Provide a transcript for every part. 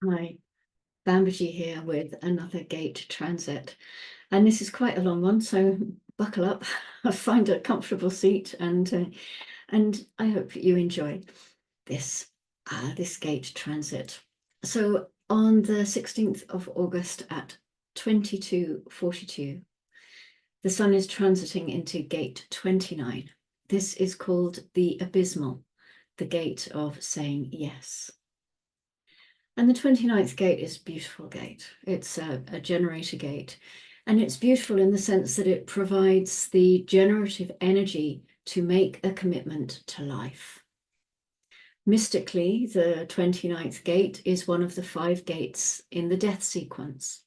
Hi, Bambaji here with another gate transit. And this is quite a long one, so buckle up, find a comfortable seat, and I hope you enjoy this gate transit. So on the 16th of August at 22:42, the sun is transiting into gate 29. This is called the Abysmal, the gate of saying yes. And the 29th gate is a beautiful gate. It's a generator gate. And it's beautiful in the sense that it provides the generative energy to make a commitment to life. Mystically, the 29th gate is one of the 5 gates in the death sequence.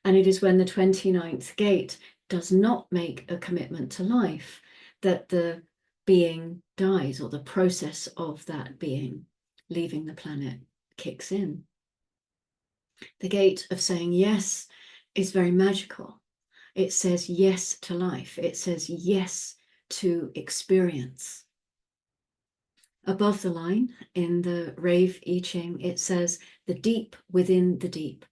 And it is when the 29th gate does not make a commitment to life that the being dies, or the process of that being leaving the planet kicks in. The gate of saying yes is very magical. It says yes to life. It says yes to experience. Above the line in the Rave I Ching, it says the deep within the deep.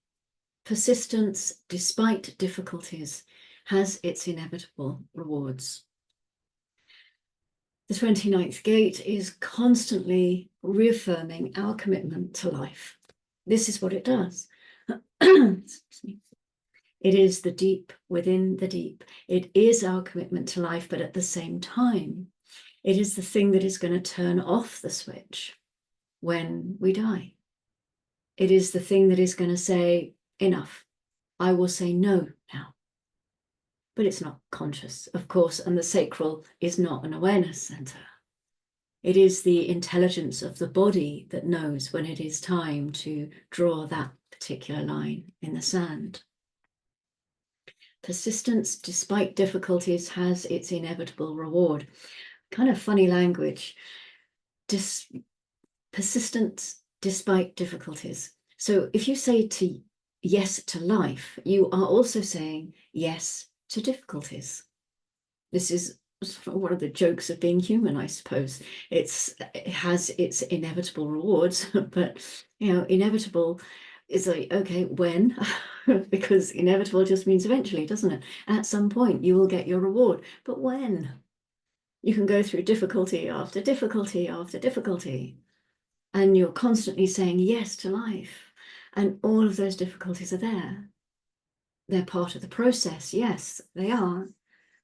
Persistence, despite difficulties, has its inevitable rewards. The 29th gate is constantly reaffirming our commitment to life. This is what it does. It is the deep within the deep. It is our commitment to life, but at the same time, it is the thing that is going to turn off the switch when we die. It is the thing that is going to say, enough, I will say no now. But it's not conscious, of course, and the sacral is not an awareness center. It is the intelligence of the body that knows when it is time to draw that particular line in the sand. Persistence, despite difficulties, has its inevitable reward. Kind of funny language. Persistence, despite difficulties. So if you say yes to life, you are also saying yes to difficulties. This is one of the jokes of being human, I suppose. It has its inevitable rewards, but inevitable is like, okay, when? Because inevitable just means eventually, doesn't it? At some point you will get your reward, but when? You can go through difficulty after difficulty after difficulty, and you're constantly saying yes to life, and all of those difficulties are there. They're part of the process, yes, they are,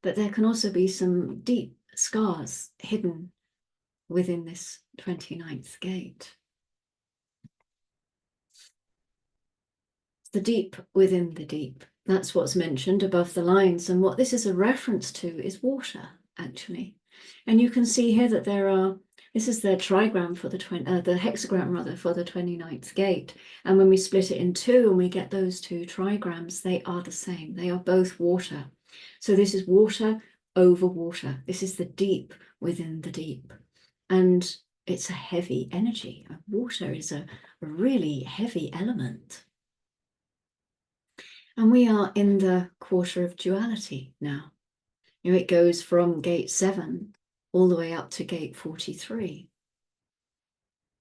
but there can also be some deep scars hidden within this 29th gate. The deep within the deep. That's what's mentioned above the lines. And what this is a reference to is water, actually. And you can see here that this is the trigram for the hexagram rather, for the 29th gate. And when we split it in two and we get those two trigrams, they are the same. They are both water. So this is water over water. This is the deep within the deep. And it's a heavy energy. Water is a really heavy element. And we are in the quarter of duality now. It goes from gate 7 all the way up to gate 43.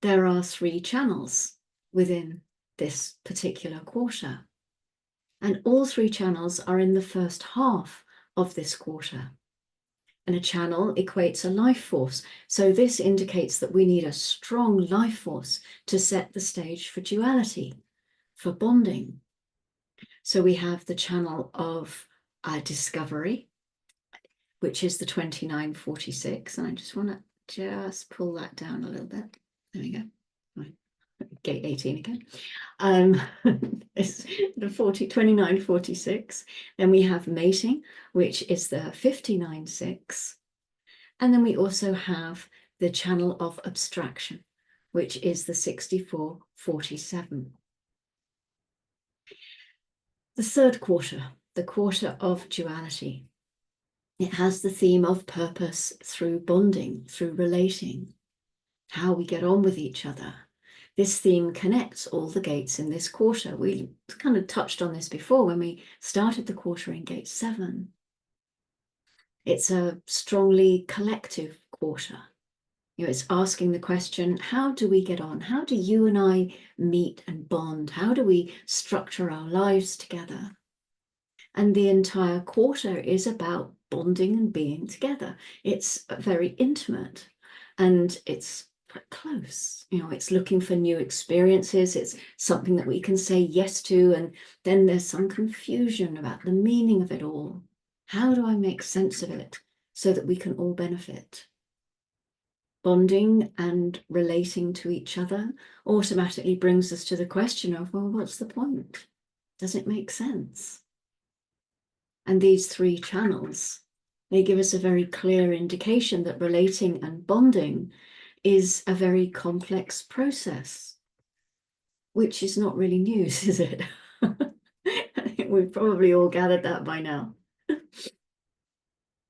There are 3 channels within this particular quarter. And all 3 channels are in the first half of this quarter. And a channel equates a life force. So this indicates that we need a strong life force to set the stage for duality, for bonding. So we have the channel of discovery, which is the 2946. And I just want to pull that down a little bit. There we go. Right. Gate 18 again. It's the 2946. Then we have mating, which is the 596. And then we also have the channel of abstraction, which is the 6447. The third quarter, the quarter of duality. It has the theme of purpose through bonding, through relating, how we get on with each other. This theme connects all the gates in this quarter. We kind of touched on this before when we started the quarter in gate 7. It's a strongly collective quarter. It's asking the question, how do we get on? How do you and I meet and bond? How do we structure our lives together? And the entire quarter is about bonding and being together. It's very intimate and it's close. It's looking for new experiences. It's something that we can say yes to. And then there's some confusion about the meaning of it all. How do I make sense of it so that we can all benefit? Bonding and relating to each other automatically brings us to the question of, well, what's the point? Does it make sense? And these three channels, they give us a very clear indication that relating and bonding is a very complex process, which is not really news, is it? I think we've probably all gathered that by now.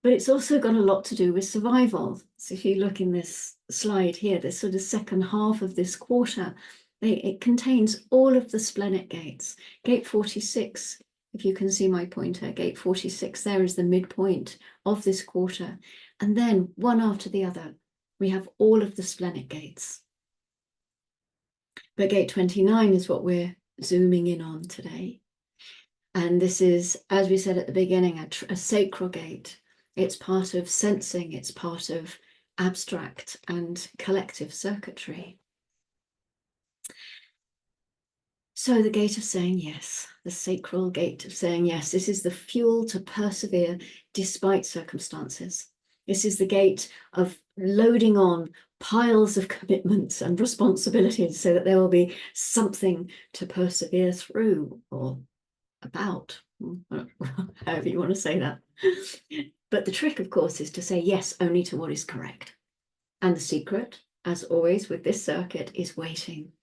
But it's also got a lot to do with survival. So if you look in this slide here, this sort of second half of this quarter, it contains all of the splenic gates. Gate 46, if you can see my pointer, gate 46 there is the midpoint of this quarter. And then one after the other, we have all of the splenic gates. But gate 29 is what we're zooming in on today. And this is, as we said at the beginning, a sacral gate. It's part of sensing, it's part of abstract and collective circuitry. So the gate of saying yes, the sacral gate of saying yes, this is the fuel to persevere despite circumstances. This is the gate of loading on piles of commitments and responsibilities so that there will be something to persevere through or about, however you want to say that. But the trick, of course, is to say yes only to what is correct. And the secret, as always with this circuit, is waiting.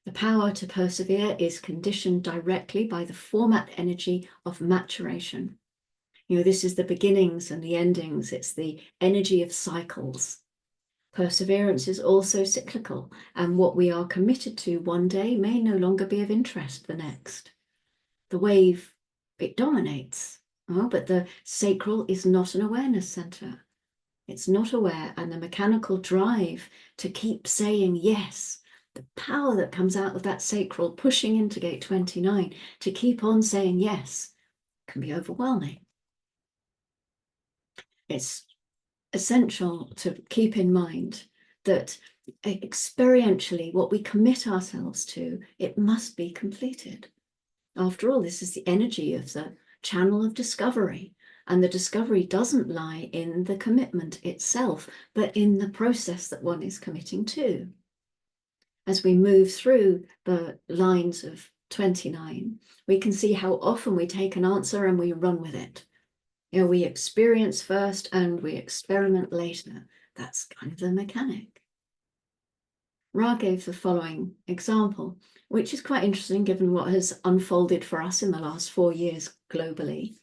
The power to persevere is conditioned directly by the format energy of maturation. This is the beginnings and the endings. It's the energy of cycles. Perseverance is also cyclical, and what we are committed to one day may no longer be of interest the next. The wave, it dominates. But the sacral is not an awareness center. It's not aware, and the mechanical drive to keep saying yes, the power that comes out of that sacral pushing into gate 29 to keep on saying yes can be overwhelming. It's essential to keep in mind that experientially what we commit ourselves to, it must be completed. After all, this is the energy of the channel of discovery, and the discovery doesn't lie in the commitment itself, but in the process that one is committing to. As we move through the lines of 29, we can see how often we take an answer and we run with it. We experience first and we experiment later. That's kind of the mechanic. Ra gave the following example, which is quite interesting given what has unfolded for us in the last 4 years globally.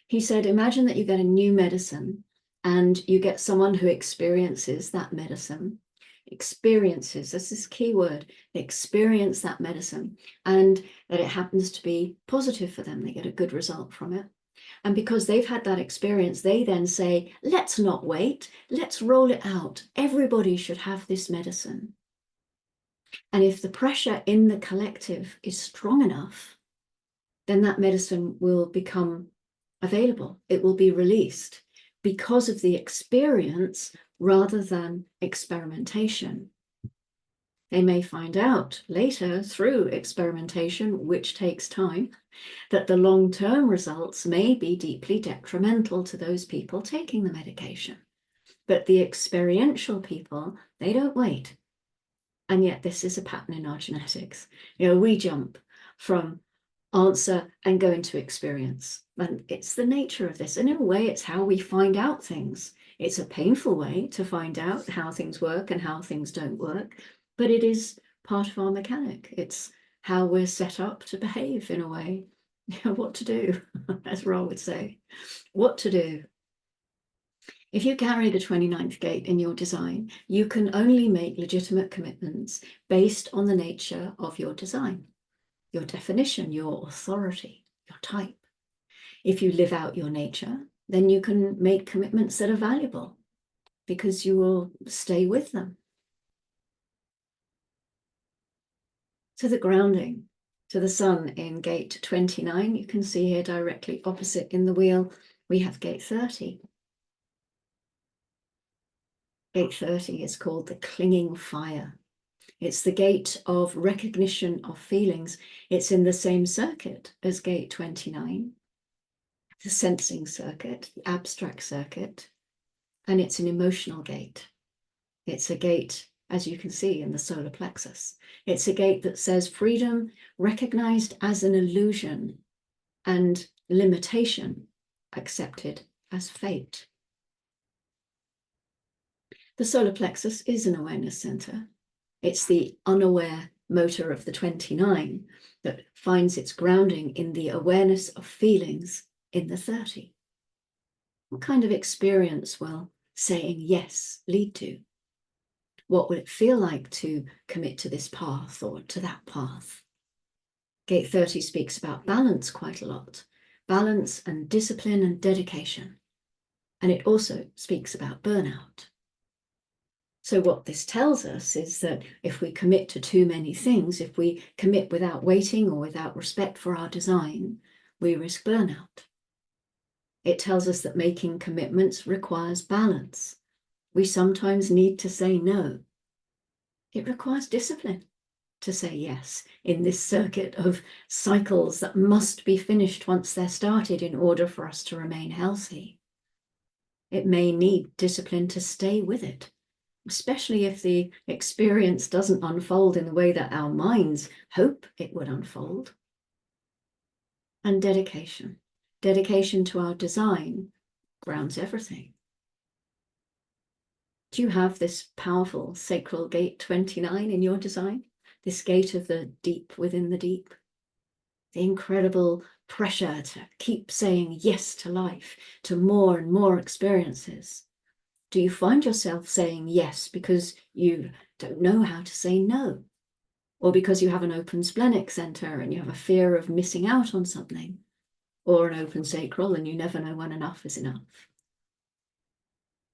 He said, imagine that you get a new medicine and you get someone who experiences that medicine. Experiences, this is key word, experience that medicine, and that it happens to be positive for them. They get a good result from it. And because they've had that experience, they then say, let's not wait, let's roll it out. Everybody should have this medicine. And if the pressure in the collective is strong enough, then that medicine will become available. It will be released because of the experience rather than experimentation. They may find out later through experimentation, which takes time, that the long-term results may be deeply detrimental to those people taking the medication. But the experiential people, they don't wait. And yet this is a pattern in our genetics. We jump from answer and go into experience. And it's the nature of this. And in a way, it's how we find out things. It's a painful way to find out how things work and how things don't work, but it is part of our mechanic. It's how we're set up to behave in a way. What to do, as Ra would say. What to do. If you carry the 29th gate in your design, you can only make legitimate commitments based on the nature of your design, your definition, your authority, your type. If you live out your nature, then you can make commitments that are valuable because you will stay with them. So the grounding to the sun in gate 29, you can see here directly opposite in the wheel, we have gate 30. Gate 30 is called the clinging fire. It's the gate of recognition of feelings. It's in the same circuit as gate 29, the sensing circuit, the abstract circuit, and it's an emotional gate. It's a gate, as you can see, in the solar plexus. It's a gate that says freedom recognized as an illusion and limitation accepted as fate. The solar plexus is an awareness center. It's the unaware motor of the 29 that finds its grounding in the awareness of feelings in the 30. What kind of experience will saying yes lead to? What will it feel like to commit to this path or to that path? Gate 30 speaks about balance quite a lot. Balance and discipline and dedication. And it also speaks about burnout. So what this tells us is that if we commit to too many things, if we commit without waiting or without respect for our design, we risk burnout. It tells us that making commitments requires balance. We sometimes need to say no. It requires discipline to say yes in this circuit of cycles that must be finished once they're started in order for us to remain healthy. It may need discipline to stay with it, especially if the experience doesn't unfold in the way that our minds hope it would unfold. And dedication. Dedication to our design grounds everything. Do you have this powerful sacral gate 29 in your design? This gate of the deep within the deep? The incredible pressure to keep saying yes to life, to more and more experiences. Do you find yourself saying yes because you don't know how to say no? Or because you have an open splenic center and you have a fear of missing out on something? Or an open sacral and you never know when enough is enough?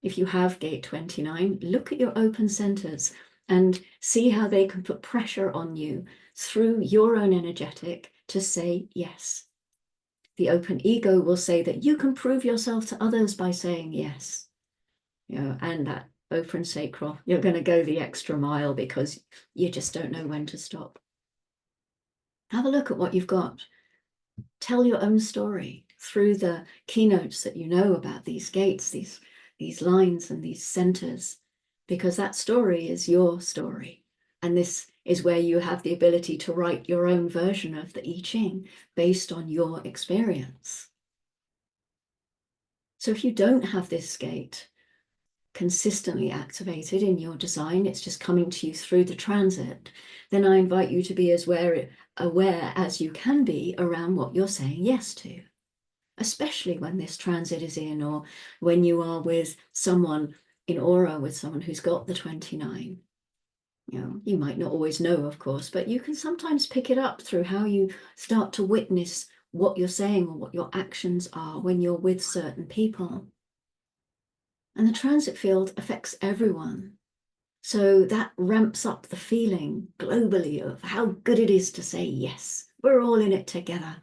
If you have gate 29, look at your open centers and see how they can put pressure on you through your own energetic to say yes. The open ego will say that you can prove yourself to others by saying yes. And that open sacral, you're going to go the extra mile because you just don't know when to stop. Have a look at what you've got. Tell your own story through the keynotes that you know about these gates, these lines and these centers, because that story is your story. And this is where you have the ability to write your own version of the I Ching based on your experience. So if you don't have this gate consistently activated in your design, it's just coming to you through the transit, then I invite you to be as aware as you can be around what you're saying yes to, especially when this transit is in, or when you are with someone in aura, with someone who's got the 29. You might not always know, of course, but you can sometimes pick it up through how you start to witness what you're saying or what your actions are when you're with certain people. And the transit field affects everyone. So that ramps up the feeling globally of how good it is to say yes. We're all in it together.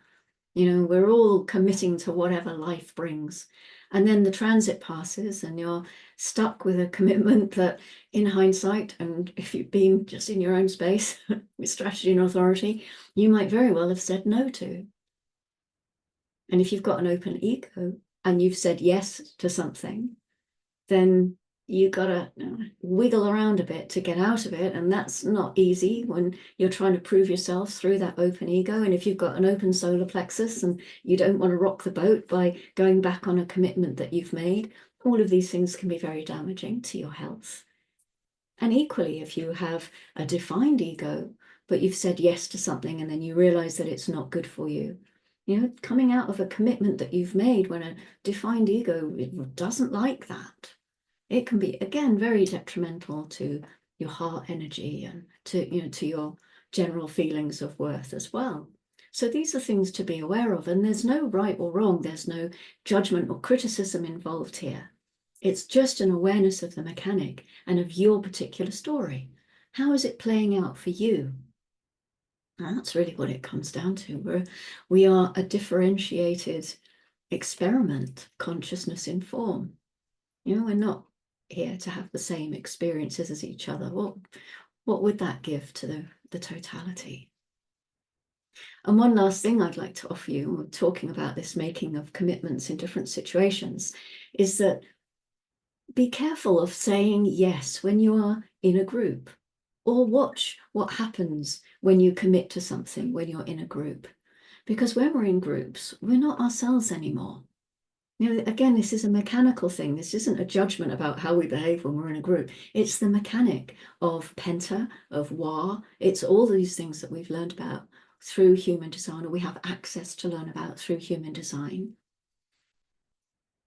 We're all committing to whatever life brings. And then the transit passes and you're stuck with a commitment that in hindsight, and if you've been just in your own space with strategy and authority, you might very well have said no to. And if you've got an open ego and you've said yes to something, then you got to wiggle around a bit to get out of it. And that's not easy when you're trying to prove yourself through that open ego. And if you've got an open solar plexus and you don't want to rock the boat by going back on a commitment that you've made, all of these things can be very damaging to your health. And equally, if you have a defined ego, but you've said yes to something and then you realize that it's not good for you, coming out of a commitment that you've made when a defined ego doesn't like that, it can be, again, very detrimental to your heart energy and to your general feelings of worth as well. So these are things to be aware of, and there's no right or wrong. There's no judgment or criticism involved here. It's just an awareness of the mechanic and of your particular story. How is it playing out for you? And that's really what it comes down to. We are a differentiated experiment, consciousness in form. You know, we're not here to have the same experiences as each other. What would that give to the totality? And one last thing I'd like to offer you, when we're talking about this making of commitments in different situations, is that be careful of saying yes when you are in a group, or watch what happens when you commit to something when you're in a group. Because when we're in groups, we're not ourselves anymore. You know, again, this is a mechanical thing. This isn't a judgment about how we behave when we're in a group. It's the mechanic of penta, of wa. It's all these things that we've learned about through human design, or we have access to learn about through human design.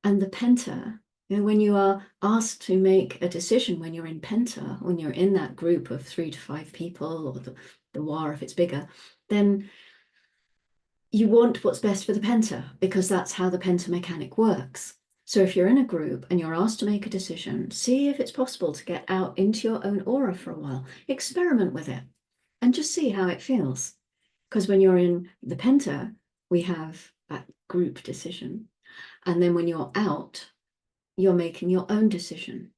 And the penta, you know, when you are asked to make a decision when you're in penta, when you're in that group of 3 to 5 people, or the wa if it's bigger, then you want what's best for the penta, because that's how the penta mechanic works. So if you're in a group and you're asked to make a decision, see if it's possible to get out into your own aura for a while. Experiment with it and just see how it feels. Because when you're in the penta, we have that group decision. And then when you're out, you're making your own decision.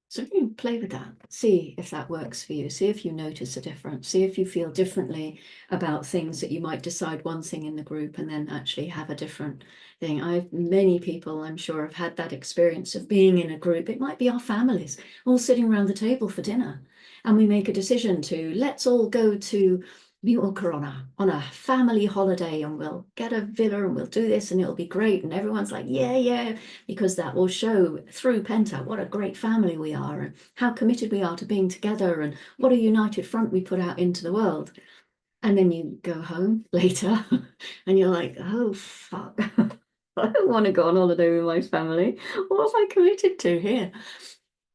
So you can play with that, see if that works for you, see if you notice a difference, see if you feel differently about things that you might decide one thing in the group and then actually have a different thing. Many people, I'm sure, have had that experience of being in a group. It might be our families all sitting around the table for dinner, and we make a decision to let's all go to Mallorca on a family holiday, and we'll get a villa and we'll do this and it'll be great. And everyone's like, yeah, because that will show through Penta what a great family we are and how committed we are to being together and what a united front we put out into the world. And then you go home later and you're like, oh, fuck. I don't want to go on holiday with my family. What have I committed to here?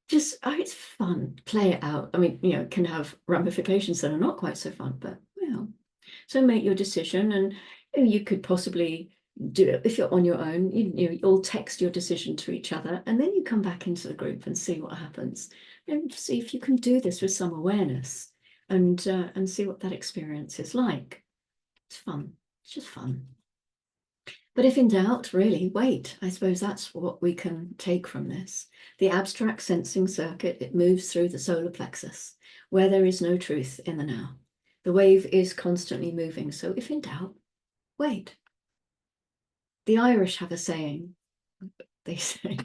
Just, oh, it's fun. Play it out. I mean, you know, it can have ramifications that are not quite so fun, but well. So make your decision, and you could possibly do it if you're on your own. You'll text your decision to each other, and then you come back into the group and see what happens, and see if you can do this with some awareness, and see what that experience is like. It's fun. It's just fun. But if in doubt, really, wait. I suppose that's what we can take from this. The abstract sensing circuit, it moves through the solar plexus, where there is no truth in the now. The wave is constantly moving, so if in doubt, wait. The Irish have a saying. They say,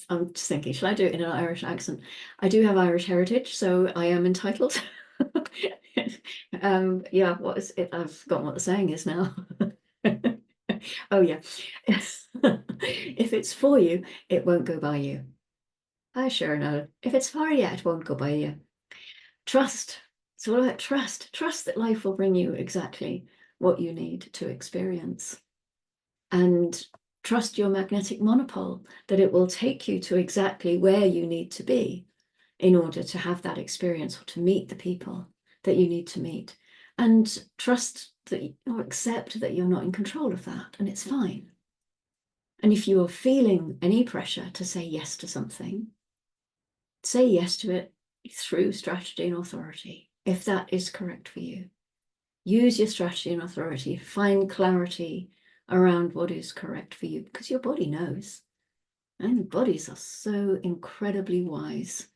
I'm just thinking, shall I do it in an Irish accent? I do have Irish heritage, so I am entitled. Yeah, what is it? I've forgotten what the saying is now. Oh yeah. If it's for you, it won't go by you. I sure know. If it's for you, it won't go by you. Trust. It's all about trust. Trust that life will bring you exactly what you need to experience. And trust your magnetic monopole, that it will take you to exactly where you need to be in order to have that experience or to meet the people that you need to meet. And trust that, or accept that you're not in control of that, and it's fine. And if you are feeling any pressure to say yes to something, say yes to it through strategy and authority, if that is correct for you. Use your strategy and authority, find clarity around what is correct for you, because your body knows. And bodies are so incredibly wise.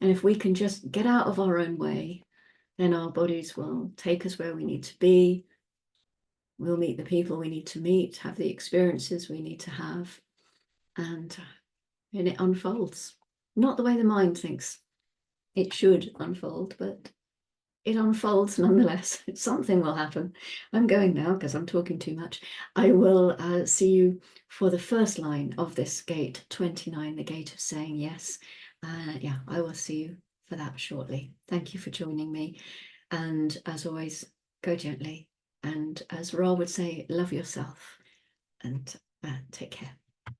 And if we can just get out of our own way, then our bodies will take us where we need to be. We'll meet the people we need to meet, have the experiences we need to have, and it unfolds. Not the way the mind thinks it should unfold, but it unfolds nonetheless. Something will happen. I'm going now because I'm talking too much. I will see you for the first line of this gate 29, the gate of saying yes. Yeah, I will see you for that shortly. Thank you for joining me. And as always, go gently. And as Ra would say, love yourself and take care.